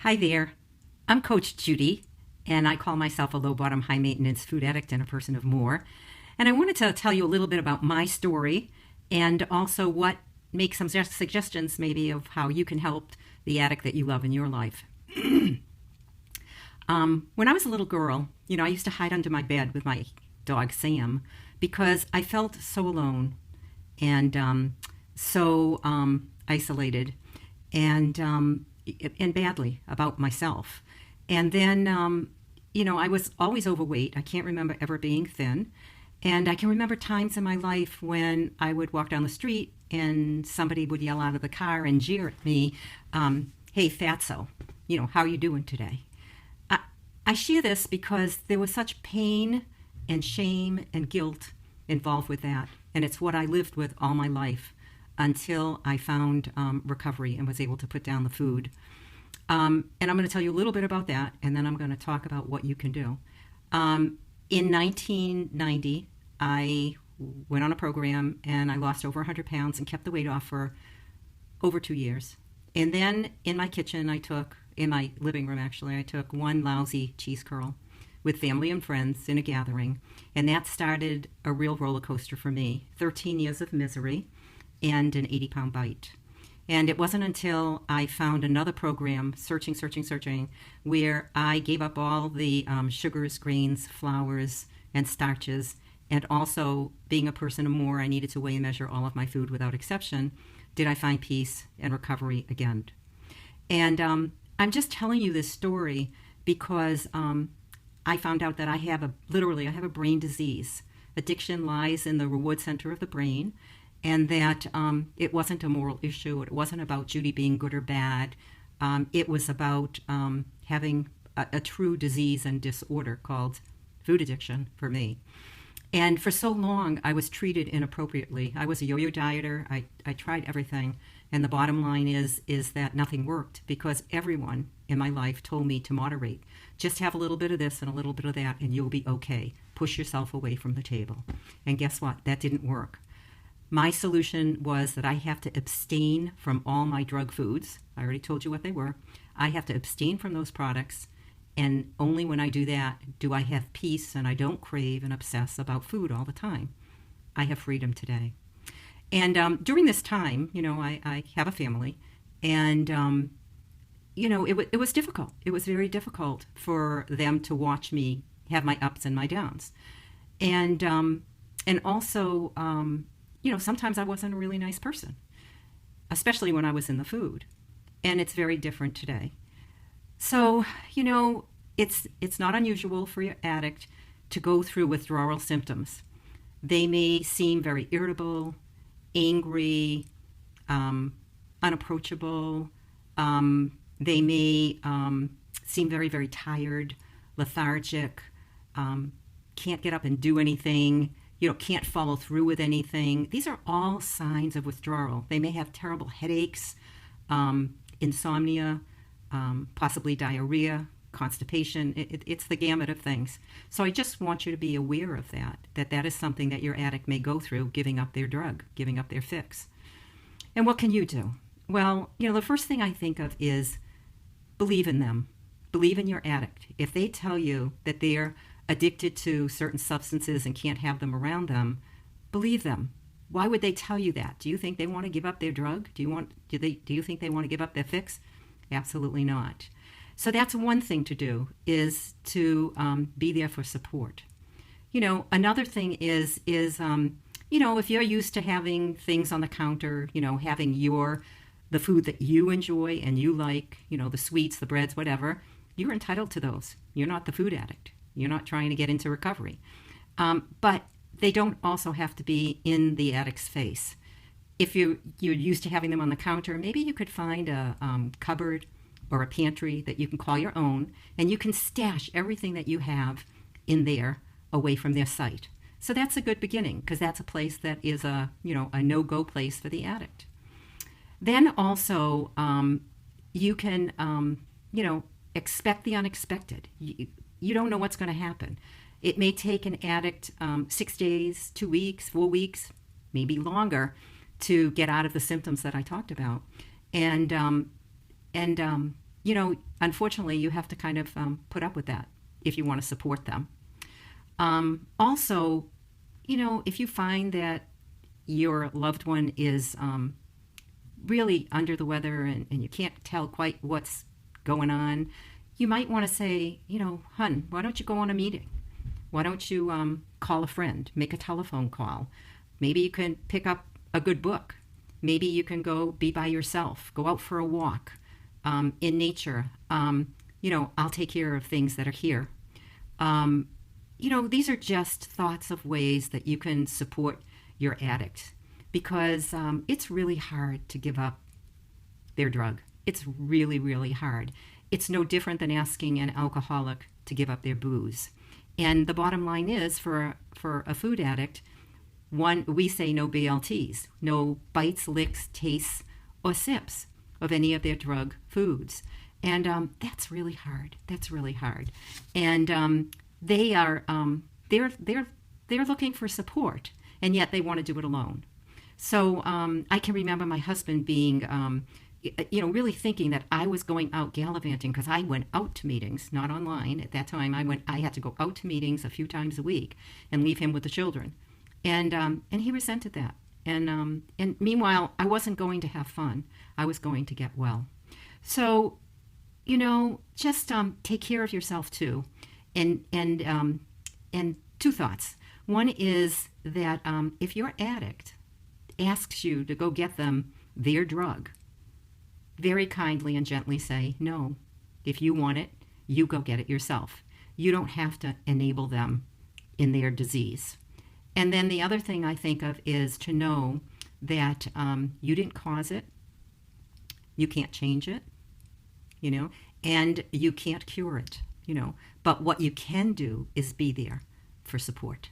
Hi there. I'm Coach Judy, and I call myself a low bottom, high maintenance food addict and a person of more. And I wanted to tell you a little bit about my story and also make some suggestions maybe of how you can help the addict that you love in your life. When I was a little girl, I used to hide under my bed with my dog Sam because I felt so alone and so isolated and badly about myself. And then, I was always overweight. I can't remember ever being thin. And I can remember times in my life when I would walk down the street and somebody would yell out of the car and jeer at me, hey, fatso, how are you doing today? I share this because there was such pain and shame and guilt involved with that. And it's what I lived with all my life until I found recovery and was able to put down the food. And I'm going to tell you a little bit about that, and then I'm going to talk about what you can do. In 1990, I went on a program, and I lost over 100 pounds and kept the weight off for over 2 years. And then in my kitchen, in my living room actually, I took one lousy cheese curl with family and friends in a gathering, and that started a real roller coaster for me. 13 years of misery and an 80-pound bite. And it wasn't until I found another program, searching, where I gave up all the sugars, grains, flours, and starches, and also, being a person of more, I needed to weigh and measure all of my food without exception, did I find peace and recovery again. And I'm just telling you this story because I found out that I have a brain disease. Addiction lies in the reward center of the brain, and that it wasn't a moral issue. It wasn't about Judy being good or bad. It was about having a true disease and disorder called food addiction for me. And for so long, I was treated inappropriately. I was a yo-yo dieter. I tried everything. And the bottom line is that nothing worked because everyone in my life told me to moderate. Just have a little bit of this and a little bit of that, and you'll be okay. Push yourself away from the table. And guess what? That didn't work. My solution was that I have to abstain from all my drug foods. I already told you what they were. I have to abstain from those products, and only when I do that do I have peace and I don't crave and obsess about food all the time. I have freedom today. And during this time, I have a family, and it was difficult. It was very difficult for them to watch me have my ups and my downs, and also. Sometimes I wasn't a really nice person, especially when I was in the food. And it's very different today. So, it's not unusual for your addict to go through withdrawal symptoms. They may seem very irritable, angry, unapproachable. They may seem very, very tired, lethargic, can't get up and do anything, can't follow through with anything. These are all signs of withdrawal. They may have terrible headaches, insomnia, possibly diarrhea, constipation. It's the gamut of things. So I just want you to be aware of that is something that your addict may go through, giving up their drug, giving up their fix. And what can you do? Well, the first thing I think of is believe in them. Believe in your addict. If they tell you that they're addicted to certain substances and can't have them around them, believe them. Why would they tell you that? Do you think they want to give up their drug? Do you think they want to give up their fix? Absolutely not. So that's one thing to do, is to be there for support. Another thing is if you're used to having things on the counter, having the food that you enjoy and you like, the sweets, the breads, whatever, you're entitled to those. You're not the food addict. You're not trying to get into recovery. But they don't also have to be in the addict's face. If you're used to having them on the counter, maybe you could find a cupboard or a pantry that you can call your own, and you can stash everything that you have in there away from their sight. So that's a good beginning, because that's a place that is a no-go place for the addict. Then also, you can, expect the unexpected. You don't know what's going to happen. It may take an addict 6 days, 2 weeks, 4 weeks, maybe longer to get out of the symptoms that I talked about. And unfortunately, you have to kind of put up with that if you want to support them. Also, if you find that your loved one is really under the weather and you can't tell quite what's going on, you might want to say, hun, why don't you go on a meeting? Why don't you call a friend, make a telephone call? Maybe you can pick up a good book. Maybe you can go be by yourself, go out for a walk in nature. I'll take care of things that are here. These are just thoughts of ways that you can support your addict, because it's really hard to give up their drug. It's really, really hard. It's no different than asking an alcoholic to give up their booze. And the bottom line is, for a food addict, we say no BLTs, no bites, licks, tastes, or sips of any of their drug foods. And that's really hard. That's really hard. And they are they're looking for support, and yet they want to do it alone. So I can remember my husband being really thinking that I was going out gallivanting, because I went out to meetings, not online. At that time, I had to go out to meetings a few times a week and leave him with the children. And he resented that. And meanwhile, I wasn't going to have fun. I was going to get well. So, just take care of yourself too. And two thoughts. One is that if your addict asks you to go get them their drug, very kindly and gently say, no, if you want it, you go get it yourself. You don't have to enable them in their disease. And then the other thing I think of is to know that you didn't cause it, you can't change it, and you can't cure it, but what you can do is be there for support.